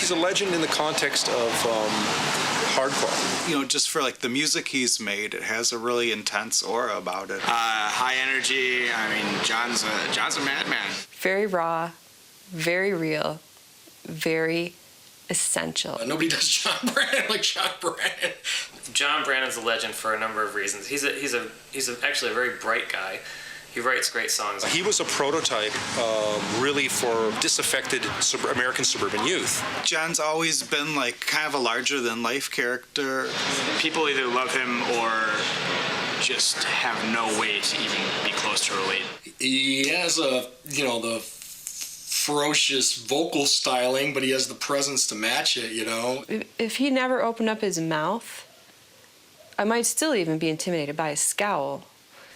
he's a legend in the context of hardcore. You know, just for like the music he's made, it has a really intense aura about it. High energy. I mean, John's a madman. Very raw, very real, very essential. Nobody does John Brannon like John Brannon. John Brannon's a legend for a number of reasons. He's actually a very bright guy. He writes great songs. He was a prototype, really, for disaffected American suburban youth. John's always been like kind of a larger-than-life character. People either love him or just have no way to even be close to relate. He has the ferocious vocal styling, but he has the presence to match it, you know. If he never opened up his mouth, I might still even be intimidated by his scowl.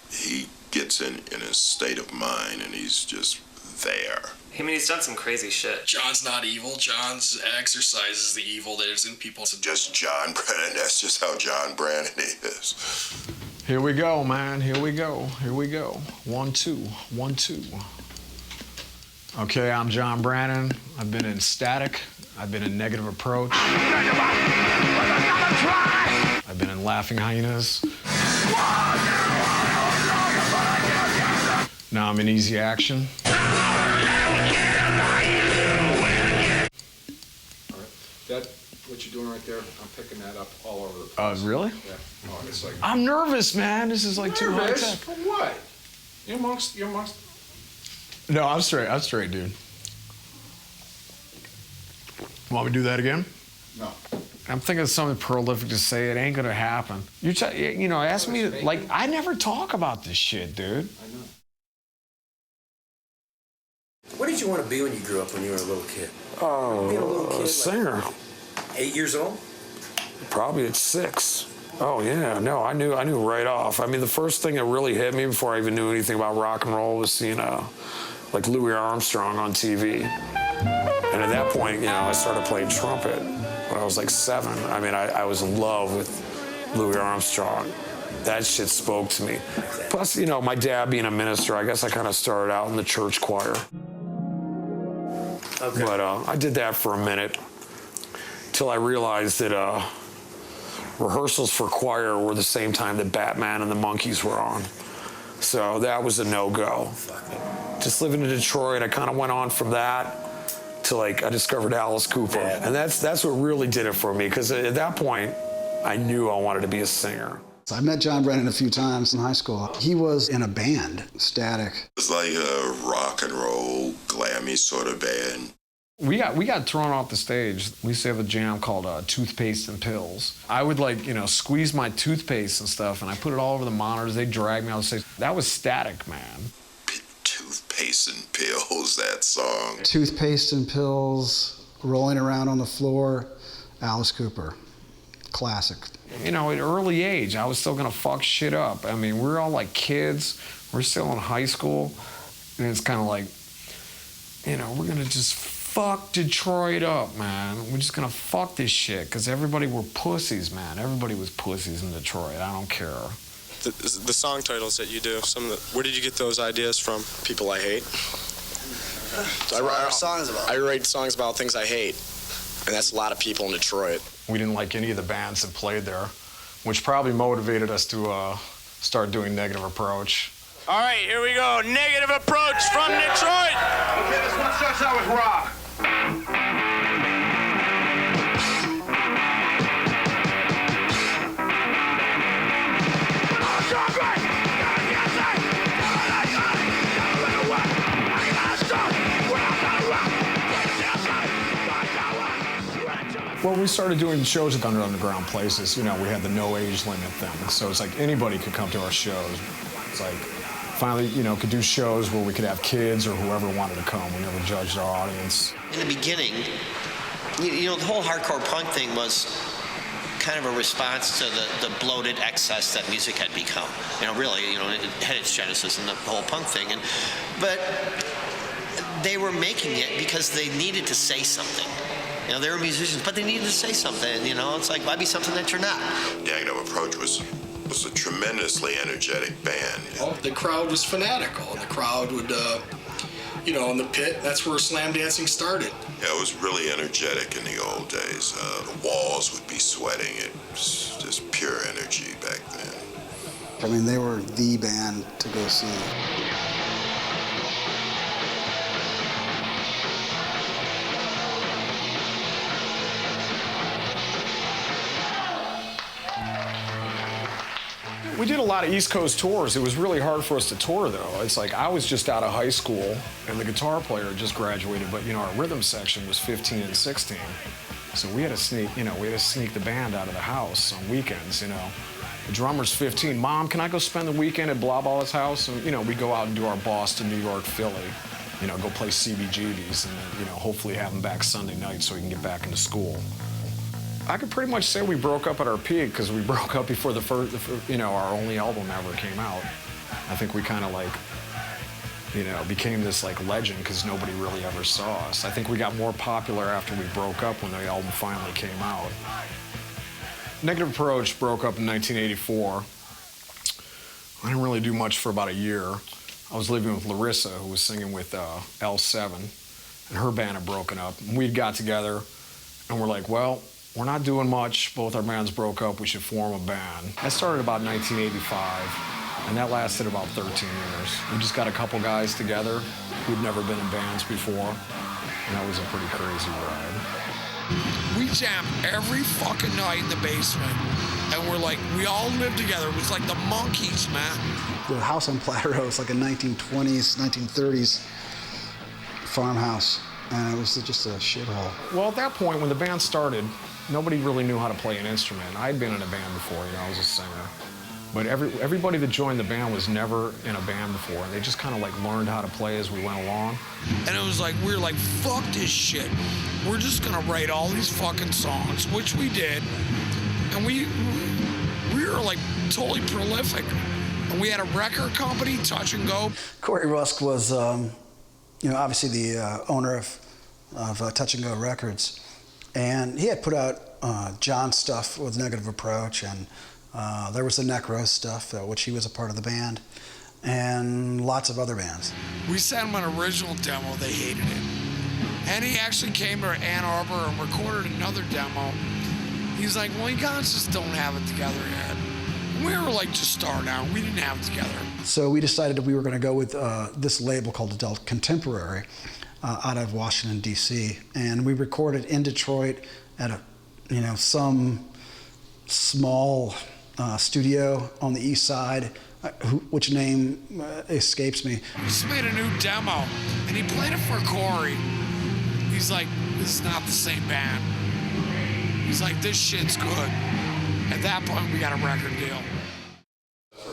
He gets in a state of mind, and he's just there. I mean, he's done some crazy shit. John's not evil. John's exercises the evil that is in people. Just John Brannon. That's just how John Brannon is. Here we go, man. Here we go. Here we go. 1, 2, 1, 2. Okay, I'm John Brannon. I've been in Static. I've been in Negative Approach. I've been in Laughing Hyenas. Now I'm in Easy Action. That, what you're doing right there, I'm picking that up all over the place. Really? Yeah. Oh, it's like... I'm nervous, man. This is like too high Nervous? tech. For what? You're amongst... No, I'm straight. I'm straight, dude. Want me to do that again? No. I'm thinking of something prolific to say. It ain't gonna happen. Ask me to, like, I never talk about this shit, dude. I know. What did you want to be when you grew up when you were a little kid? Oh, Being a little kid, a singer. Like 8 years old? Probably at 6. Oh yeah, no, I knew right off. I mean, the first thing that really hit me before I even knew anything about rock and roll was seeing like Louis Armstrong on TV. And at that point, I started playing trumpet when I was like 7. I mean, I was in love with Louis Armstrong. That shit spoke to me. Plus, my dad being a minister, I guess I kind of started out in the church choir. Okay. But I did that for a minute till I realized that rehearsals for choir were the same time that Batman and the Monkees were on. So that was a no-go. Just living in Detroit, I kind of went on from that to I discovered Alice Cooper. Yeah. And that's what really did it for me, because at that point, I knew I wanted to be a singer. I met John Brannon a few times in high school. He was in a band, Static. It's like a rock and roll, glammy sort of band. We got thrown off the stage. We used to have a jam called Toothpaste and Pills. I would squeeze my toothpaste and stuff, and I put it all over the monitors. They'd drag me on stage. That was Static, man. Toothpaste and Pills, that song. Toothpaste and Pills, Rolling Around on the Floor, Alice Cooper. Classic. At an early age, I was still gonna fuck shit up. I mean, we're all like kids. We're still in high school. And it's kind of like, we're gonna just fuck Detroit up, man. We're just gonna fuck this shit, because everybody were pussies, man. Everybody was pussies in Detroit. I don't care. The song titles that you do, where did you get those ideas from? People I hate. I write songs about things I hate, and that's a lot of people in Detroit. We didn't like any of the bands that played there, which probably motivated us to start doing Negative Approach. All right, here we go. Negative Approach from Detroit. Okay, this one starts out with rock. Well, we started doing shows at underground places. We had the no age limit thing. So it's like anybody could come to our shows. It's like finally, could do shows where we could have kids or whoever wanted to come. We never judged our audience. In the beginning, the whole hardcore punk thing was kind of a response to the bloated excess that music had become. It had its genesis in the whole punk thing. But they were making it because they needed to say something. They were musicians, but they needed to say something. It's like, why be something that you're not? Negative Approach was a tremendously energetic band. Oh, the crowd was fanatical, and the crowd would, you know, in the pit. That's where slam dancing started. Yeah, it was really energetic in the old days. The walls would be sweating. It was just pure energy back then. I mean, they were the band to go see. We did a lot of East Coast tours. It was really hard for us to tour, though. It's like I was just out of high school, and the guitar player just graduated, but, you know, our rhythm section was 15 and 16. So we had to sneak, you know, the band out of the house on weekends, you know. The drummer's 15. Mom, can I go spend the weekend at blah blah's house? And, you know, we go out and do our Boston, New York, Philly, you know, go play CBGBs, and then, you know, hopefully have them back Sunday night so we can get back into school. I could pretty much say we broke up at our peak because we broke up before the first, you know, our only album ever came out. I think we kind of like, you know, became this like legend because nobody really ever saw us. I think we got more popular after we broke up when the album finally came out. Negative Approach broke up in 1984. I didn't really do much for about a year. I was living with Larissa, who was singing with L7, and her band had broken up. And we got together, and we're like, well, we're not doing much. Both our bands broke up. We should form a band. That started about 1985, and that lasted about 13 years. We just got a couple guys together who'd never been in bands before, and that was a pretty crazy ride. We jammed every fucking night in the basement, and we're like, we all lived together. It was like the Monkees, man. The house on Plateau is like a 1920s, 1930s farmhouse, and it was just a shithole. Well, at that point, when the band started, nobody really knew how to play an instrument. I'd been in a band before, you know, I was a singer. But everybody that joined the band was never in a band before, and they just kind of like learned how to play as we went along. And it was like, we were like, fuck this shit. We're just gonna write all these fucking songs, which we did. And we were like totally prolific. And we had a record company, Touch and Go. Corey Rusk was, you know, obviously the owner of Touch and Go Records. And he had put out John's stuff with Negative Approach, and there was the Necro stuff, which he was a part of the band, and lots of other bands. We sent him an original demo, they hated it. And he actually came to Ann Arbor and recorded another demo. He's like, well, you guys just don't have it together yet. And we were like just starting out, we didn't have it together. So we decided that we were gonna go with this label called Adult Contemporary out of Washington, D.C. And we recorded in Detroit at a, you know, some small studio on the east side, which name escapes me. We just made a new demo, and he played it for Corey. He's like, this is not the same band. He's like, this shit's good. At that point, we got a record deal.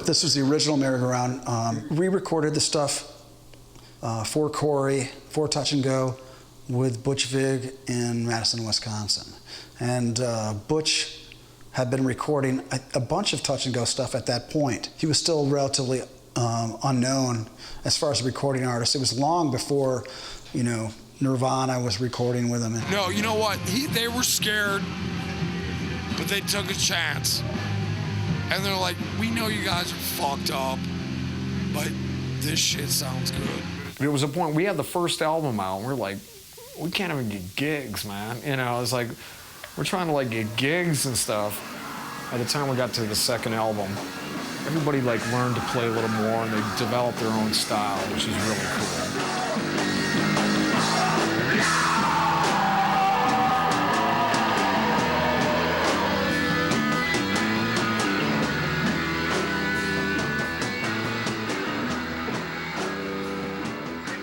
This was the original merry-go-round. We recorded the stuff for Corey, for Touch and Go, with Butch Vig in Madison, Wisconsin. And Butch had been recording a bunch of Touch and Go stuff at that point. He was still relatively unknown as far as a recording artist. It was long before, you know, Nirvana was recording with him. No, you know what? They were scared, but they took a chance. And they're like, we know you guys are fucked up, but this shit sounds good. There was a point, we had the first album out, and we're like, we can't even get gigs, man. You know, it's like, we're trying to like get gigs and stuff. By the time we got to the second album, everybody like learned to play a little more, and they developed their own style, which is really cool.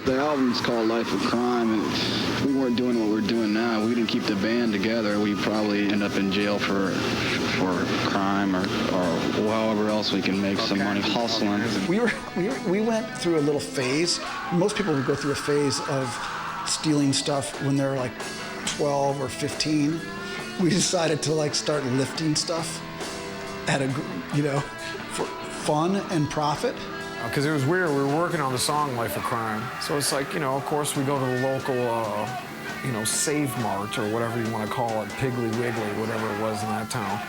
The album's called Life of Crime, and if we weren't doing what we're doing now, we didn't keep the band together, we'd probably end up in jail for crime or however else we can make some money hustling. We went through a little phase. Most people would go through a phase of stealing stuff when they're like 12 or 15. We decided to like start lifting stuff at a, you know, for fun and profit. Because it was weird, we were working on the song Life of Crime. So it's like, you know, of course we go to the local, you know, Save Mart or whatever you want to call it, Piggly Wiggly, whatever it was in that town.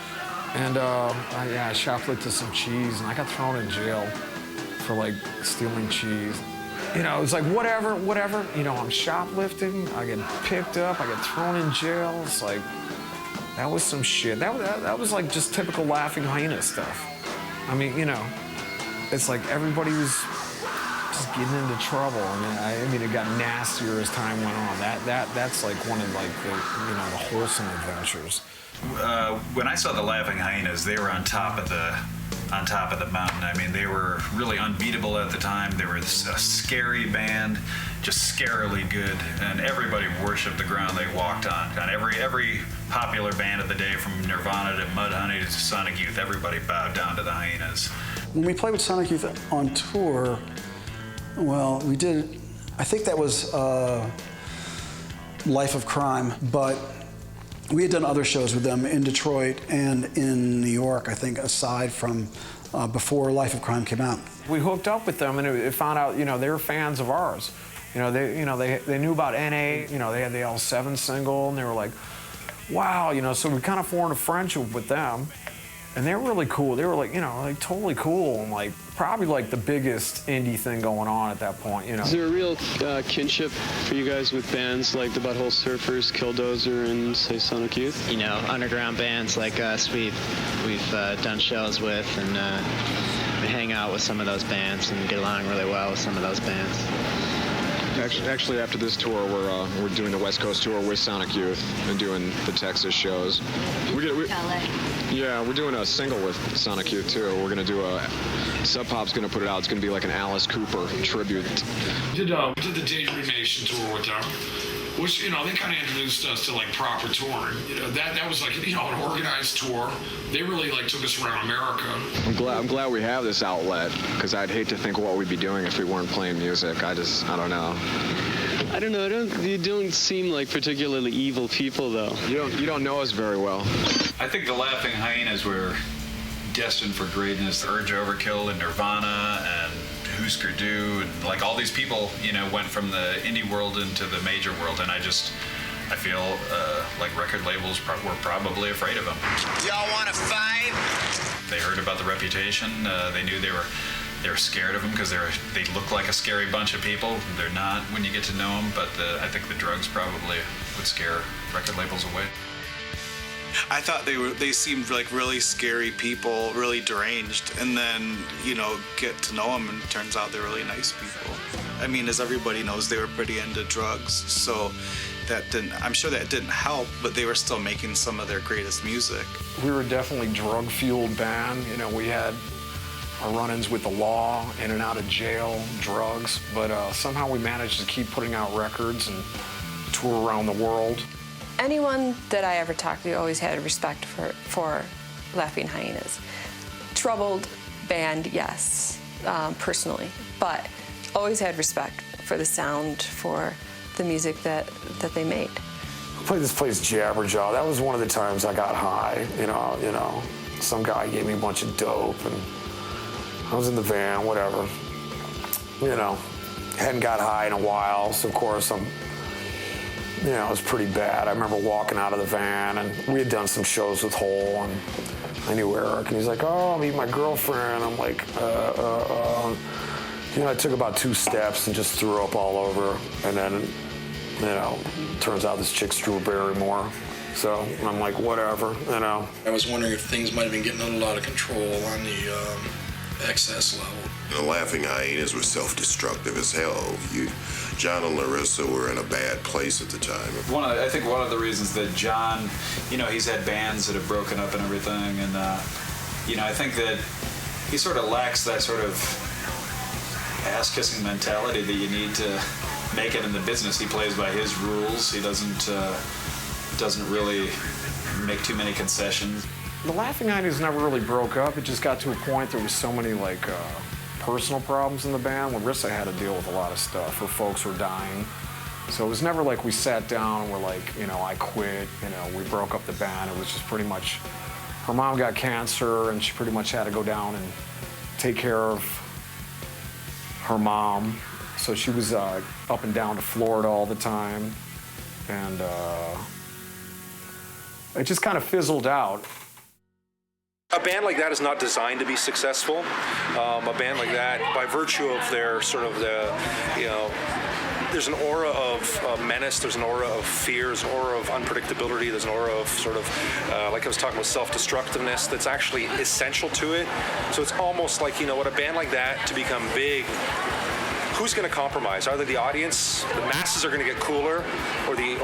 And I shoplifted some cheese, and I got thrown in jail for like stealing cheese. You know, it's like, whatever, you know, I'm shoplifting, I get picked up, I get thrown in jail. It's like, that was some shit. That was like just typical Laughing Hyena stuff. I mean, you know, it's like everybody was just getting into trouble. I mean, it got nastier as time went on. That's like one of like the, you know, the wholesome adventures. When I saw the Laughing Hyenas, they were on top of the mountain. I mean, they were really unbeatable at the time. They were a scary band, just scarily good, and everybody worshipped the ground they walked on. And every popular band of the day, from Nirvana to Mudhoney to Sonic Youth, everybody bowed down to the Hyenas. When we played with Sonic Youth on tour, well, we did, I think that was Life of Crime, but we had done other shows with them in Detroit and in New York, I think, aside from before Life of Crime came out. We hooked up with them, and it found out, you know, they were fans of ours. You know, they knew about NA. You know, they had the L7 single, and they were like, wow, you know. So we kind of formed a friendship with them, and they were really cool. They were like, you know, like totally cool, and like probably like the biggest indie thing going on at that point. You know. Is there a real kinship for you guys with bands like the Butthole Surfers, Killdozer, and say Sonic Youth? You know, underground bands like us, we've done shows with, and we hang out with some of those bands and get along really well with some of those bands. Actually, after this tour, we're doing the West Coast tour with Sonic Youth and doing the Texas shows. LA. Yeah, we're doing a single with Sonic Youth too. We're gonna do Sub Pop's gonna put it out. It's gonna be like an Alice Cooper tribute. We did the Daydream Nation tour with them, which, you know, they kind of introduced us to like proper touring. You know, that was like, you know, an organized tour. They really like took us around America. I'm glad we have this outlet, because I'd hate to think what we'd be doing if we weren't playing music. I don't know. I don't know. You don't seem like particularly evil people, though. You don't know us very well. I think the Laughing Hyenas were destined for greatness. Urge Overkill and Nirvana and Husker Du, and like all these people, you know, went from the indie world into the major world, and I feel like record labels were probably afraid of them. Y'all want to fight? They heard about the Reputation. They knew they were scared of them because they look like a scary bunch of people. They're not when you get to know them, but I think the drugs probably would scare record labels away. I thought they seemed like really scary people, really deranged, and then, you know, get to know them, and it turns out they're really nice people. I mean, as everybody knows, they were pretty into drugs, so I'm sure that didn't help, but they were still making some of their greatest music. We were definitely drug-fueled band. You know, we had our run-ins with the law, in and out of jail, drugs, but somehow we managed to keep putting out records and tour around the world. Anyone that I ever talked to always had respect for Laughing Hyenas. Troubled band, yes, personally, but always had respect for the sound, for the music that they made. I played this place Jabberjaw. That was one of the times I got high. You know, some guy gave me a bunch of dope, and I was in the van, whatever. You know, hadn't got high in a while, so of course it was pretty bad. I remember walking out of the van, and we had done some shows with Hole, and I knew Eric, and he's like, "Oh, meet my girlfriend." I'm like, You know, I took about 2 steps and just threw up all over, and then, you know, turns out this chick's Drew Barrymore. So I'm like, whatever, you know. I was wondering if things might have been getting a little out of control on the excess level. The Laughing Hyenas were self-destructive as hell. John and Larissa were in a bad place at the time. I think one of the reasons that John, you know, he's had bands that have broken up and everything, and you know, I think that he sort of lacks that sort of ass-kissing mentality that you need to make it in the business. He plays by his rules. He doesn't really make too many concessions. The Laughing Hyenas never really broke up. It just got to a point there was so many like personal problems in the band. Larissa had to deal with a lot of stuff. Her folks were dying. So it was never like we sat down and we're like, you know, I quit, you know, we broke up the band. It was just pretty much, her mom got cancer and she pretty much had to go down and take care of her mom. So she was up and down to Florida all the time. And it just kind of fizzled out. A band like that is not designed to be successful. A band like that, by virtue of their sort of there's an aura of menace, there's an aura of fear, there's an aura of unpredictability, there's an aura of sort of, like I was talking about, self-destructiveness that's actually essential to it. So it's almost like, what a band like that, to become big, who's going to compromise? Either the audience, the masses are going to get cooler, or the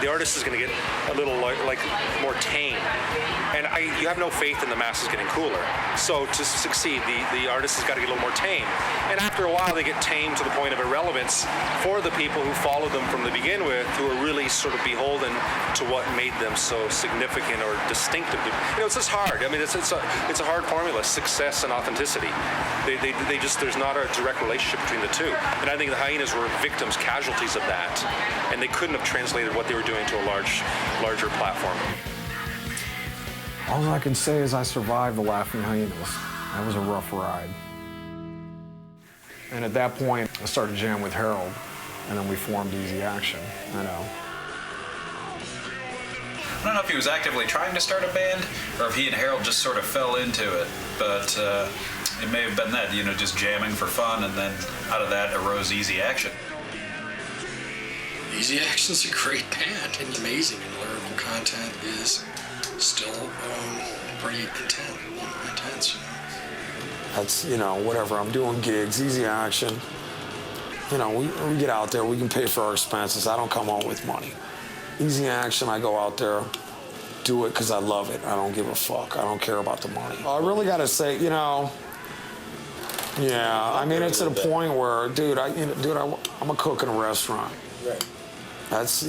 artist is going to get a little like more tame. And you have no faith in the masses getting cooler. So to succeed, the artist has got to get a little more tame. And after a while, they get tame to the point of irrelevance for the people who followed them from the begin with, who are really sort of beholden to what made them so significant or distinctive. It's just hard. I mean, it's a hard formula: success and authenticity. They just, there's not a direct relationship between the two. And I think the Hyenas were victims, casualties of that, and they couldn't have translated what they were doing to a larger platform. All I can say is I survived the Laughing Hyenas. That was a rough ride. And at that point, I started jamming with Harold, and then we formed Easy Action. I don't know if he was actively trying to start a band, or if he and Harold just sort of fell into it, but it may have been that, just jamming for fun, and then out of that arose Easy Action. Easy Action's a great band, and amazing, and lyrical content is still pretty intense. That's, whatever. I'm doing gigs, Easy Action. We get out there, we can pay for our expenses. I don't come home with money. Easy Action, I go out there, do it because I love it. I don't give a fuck. I don't care about the money. I really got to say, it's at a point where, I'm a cook in a restaurant. Right. That's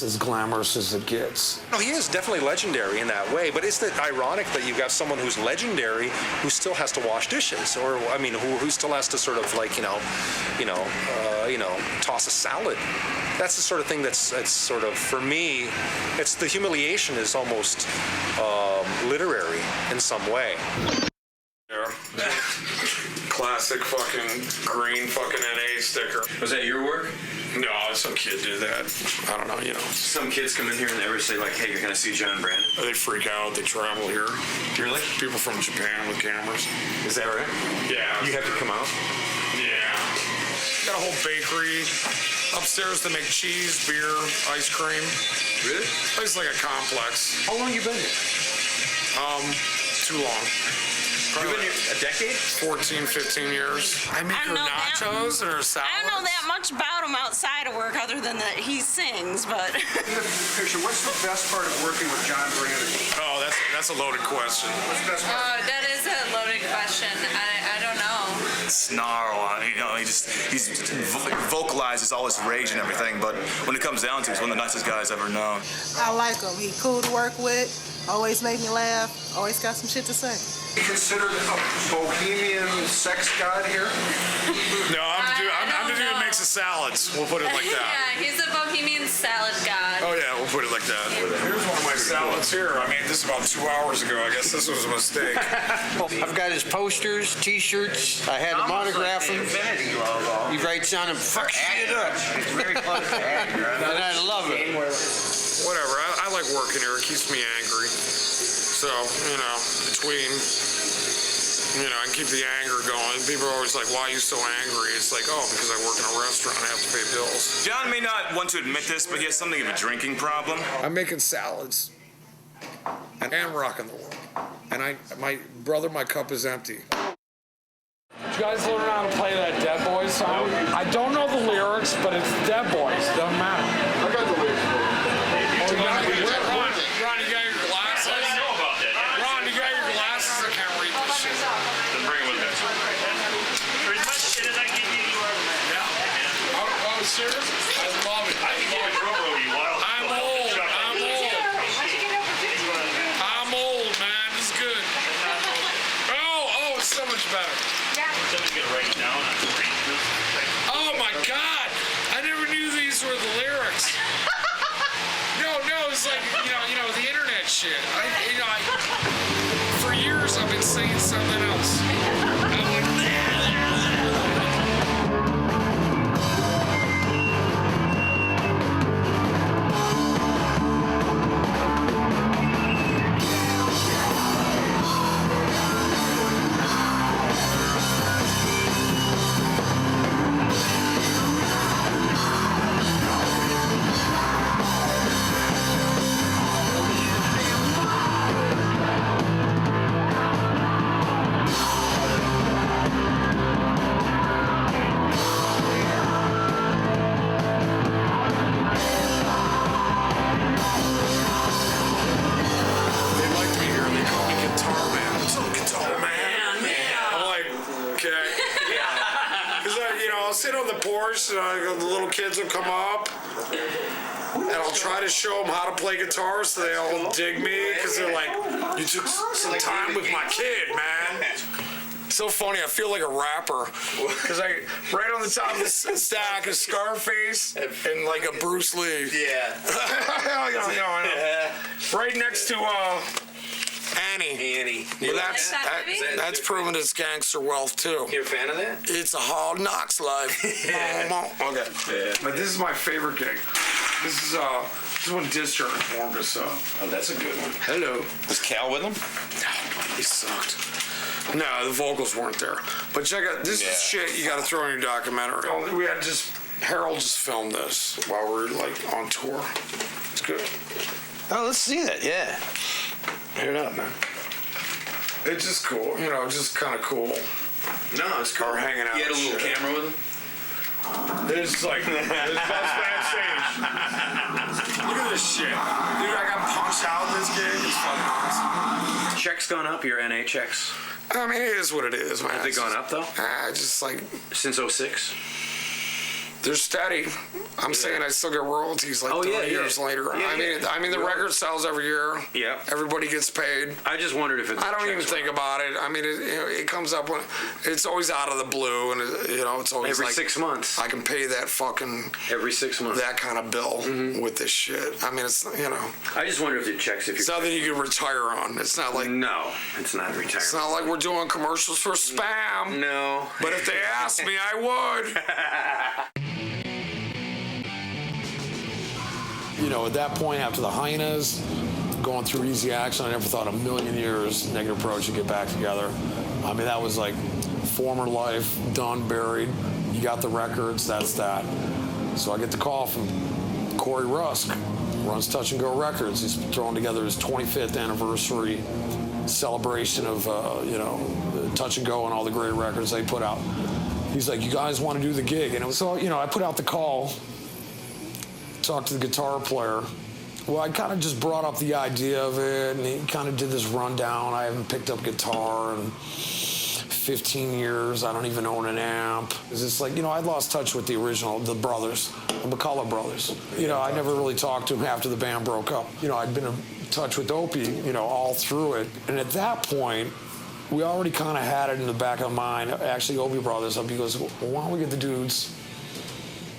as glamorous as it gets. No, he is definitely legendary in that way, but isn't it ironic that you've got someone who's legendary who still has to wash dishes, or who still has to sort of toss a salad? That's the sort of thing that's sort of, for me, it's the humiliation is almost literary in some way. Classic fucking green fucking NA sticker. Was that your work? No, some kid did that. I don't know, Some kids come in here and they ever say, like, hey, you're going to see John Brannon? They freak out. They travel here. Really? People from Japan with cameras. Is that right? Yeah. You have to come out? Yeah. Got a whole bakery upstairs to make cheese, beer, ice cream. Really? It's like a complex. How long you been here? Too long. You've been here a decade? 14, 15 years. I make her nachos and her salads. I don't know that much about him outside of work other than that he sings, but... Picture, what's the best part of working with John Brannon? Oh, that's a loaded question. What's the best part? That is a loaded question. I don't know. Snarl on it, he's vocalizes all his rage and everything, but when it comes down to it, he's one of the nicest guys I've ever known. I like him. He's cool to work with, always make me laugh, always got some shit to say. You considered a bohemian sex god here? No, I'm the dude who makes the salads. We'll put it like that. Yeah, he's a bohemian salad god. Oh yeah, we'll put it like that. Here's one of my salads here. I mean, this is about 2 hours ago. I guess this was a mistake. I've got his posters, T-shirts. I had him autograph them. He writes on them, fuck shit up. It's very close to Aggie, right? And I love it. Whatever. I like working here. It keeps me angry. So, between, I can keep the anger going. People are always like, why are you so angry? It's like, oh, because I work in a restaurant. I have to pay bills. John may not want to admit this, but he has something of a drinking problem. I'm making salads and rocking the world. And my cup is empty. Did you guys learn how to play that Dead Boys song? I don't know the lyrics, but it's Dead Boys. Doesn't matter. I got the lyrics. Ron, you got your glasses? I know about that. Ron, you got your glasses? I can't read this shit. Then bring it with me. For as much shit as I give you, you are the man. Yeah. Oh, serious? I love it. I can go and railroad you wild. I'm old, man. It's good. Oh, it's so much better. Somebody's going to write it down on the screen. Oh, my God. I never knew these were the lyrics. No, it's like, the internet shit. For years I've been saying something else. I'm like, course, the little kids will come up, and I'll try to show them how to play guitar so they all dig me, because they're like, you took some time with my kid, man. So funny, I feel like a rapper, because right on the top of this stack is Scarface and like a Bruce Lee. Yeah. Right next to Annie. Well, that's proven it's gangster wealth too. You're a fan of that? It's a hard knocks life. Okay. Yeah. But this is my favorite gig. This is when Discharge formed us up. Oh, that's a good one. Hello. Was Cal with him? No, he sucked. No, the vocals weren't there. But check out, this is shit you got to throw in your documentary. We had Harold just filmed this while we were like on tour. It's good. Oh, let's see that. Yeah. Hit it up, man. It's just cool, just kind of cool. No, it's cool. Or hanging out. You had a little shit. camera with him? It's like, it's best backstage. Look at this shit. Dude, I got punched out in this gig. It's fucking awesome. Checks gone up, your NA checks? I mean, it is what it is, man. Have they gone up, though? Just like... Since 06? They're steady. I'm saying I still get royalties like 30 years later. I mean, the record sells every year. Yeah. Everybody gets paid. I just wondered if I don't even think about it. I mean, it comes up when it's always out of the blue, and it's always every like 6 months. I can pay that fucking every 6 months that kind of bill with this shit. I mean, it's I just wonder if it checks if it's nothing you can retire on. It's not like no, it's not retirement. It's not like we're doing commercials for spam. No. But if they asked me, I would. At that point, after the Hyenas, going through Easy Action, I never thought a million years Negative Approach would get back together. I mean, that was like former life, done, buried. You got the records, that's that. So I get the call from Corey Rusk, runs Touch and Go Records. He's throwing together his 25th anniversary celebration of, Touch and Go and all the great records they put out. He's like, you guys want to do the gig? And it was so, I put out the call, talked to the guitar player. Well, I kind of just brought up the idea of it, and he kind of did this rundown. I haven't picked up guitar in 15 years. I don't even own an amp. It's just like, I'd lost touch with the brothers, the McCullough brothers. I never really talked to him after the band broke up. I'd been in touch with Opie, all through it. And at that point, we already kind of had it in the back of mind. Actually, Opie brought this up. He goes, well, why don't we get the dudes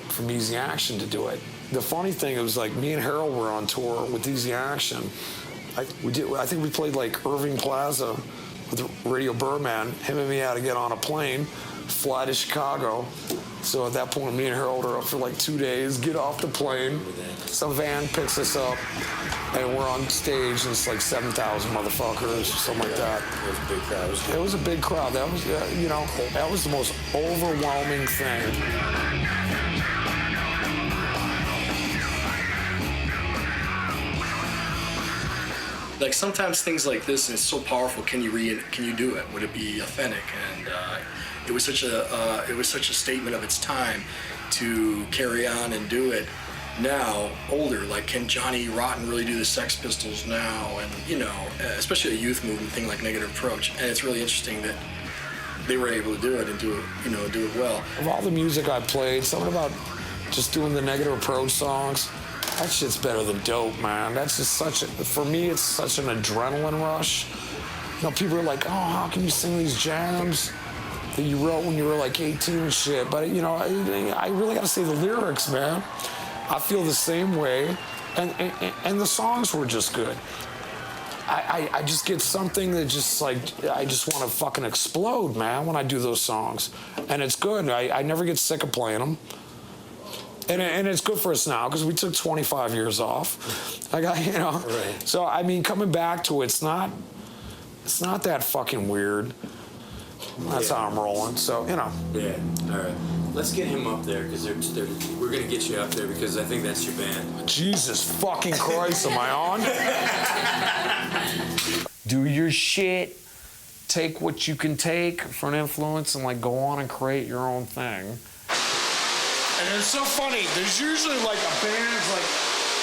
from Easy Action to do it? The funny thing, it was like me and Harold were on tour with Easy Action. I think we played like Irving Plaza with Radio Birdman. Him and me had to get on a plane, fly to Chicago. So at that point, me and Harold are up for like 2 days, get off the plane. Some van picks us up, and we're on stage, and it's like 7,000 motherfuckers, something like that. It was a big crowd. It was a big crowd. That was, that was the most overwhelming thing. Like sometimes things like this, and it's so powerful. Can you do it? Would it be authentic? And it was such a statement of its time to carry on and do it now. Older, like can Johnny Rotten really do the Sex Pistols now? And especially a youth movement thing like Negative Approach. And it's really interesting that they were able to do it and do it well. Of all the music I played, something about just doing the Negative Approach songs. That shit's better than dope, man. That's just for me, it's such an adrenaline rush. People are like, oh, how can you sing these jams that you wrote when you were like 18 and shit? But, I really gotta say the lyrics, man. I feel the same way. And the songs were just good. I just get something that just like, I just want to fucking explode, man, when I do those songs. And it's good. I never get sick of playing them. And it's good for us now because we took 25 years off. Right. So I mean, coming back to it, it's not that fucking weird. That's how I'm rolling. So Yeah. All right. Let's get him up there because we're gonna get you up there because I think that's your band. Jesus fucking Christ, am I on? Do your shit. Take what you can take for an influence and like go on and create your own thing. And it's so funny, there's usually like a band's like,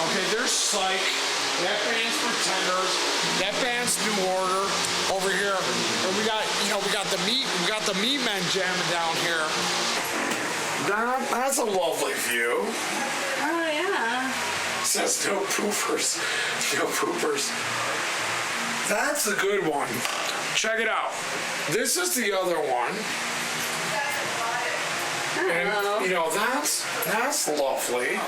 okay, there's Psych, that band's Pretenders, that band's New Order over here, and we got the Meat Men jamming down here. That's a lovely view. Oh, yeah. Says no poopers. No poopers. That's a good one. Check it out. This is the other one. And, you know, that's lovely.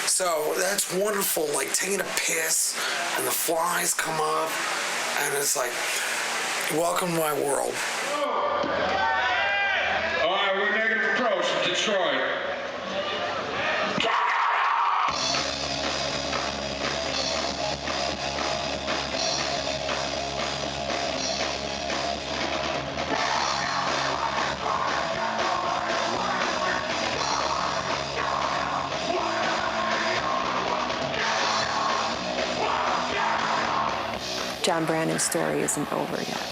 So that's wonderful, like taking a piss and the flies come up and it's like, welcome to my world. All right, we're negative approach from Detroit. John Brannon's story isn't over yet.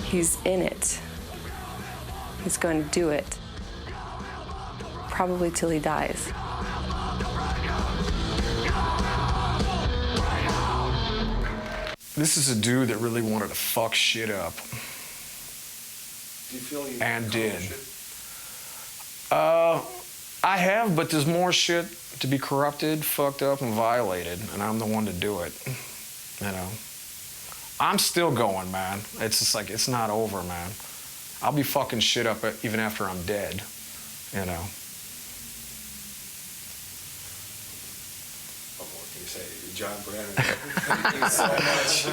He's in it. He's going to do it. Probably till he dies. This is a dude that really wanted to fuck shit up. Do you feel you and did. accomplished it? I have, but there's more shit to be corrupted, fucked up, and violated, and I'm the one to do it. You know, I'm still going, man. It's just like, it's not over, man. I'll be fucking shit up even after I'm dead, you know. What more can you say? John Brannon. Thank you so much.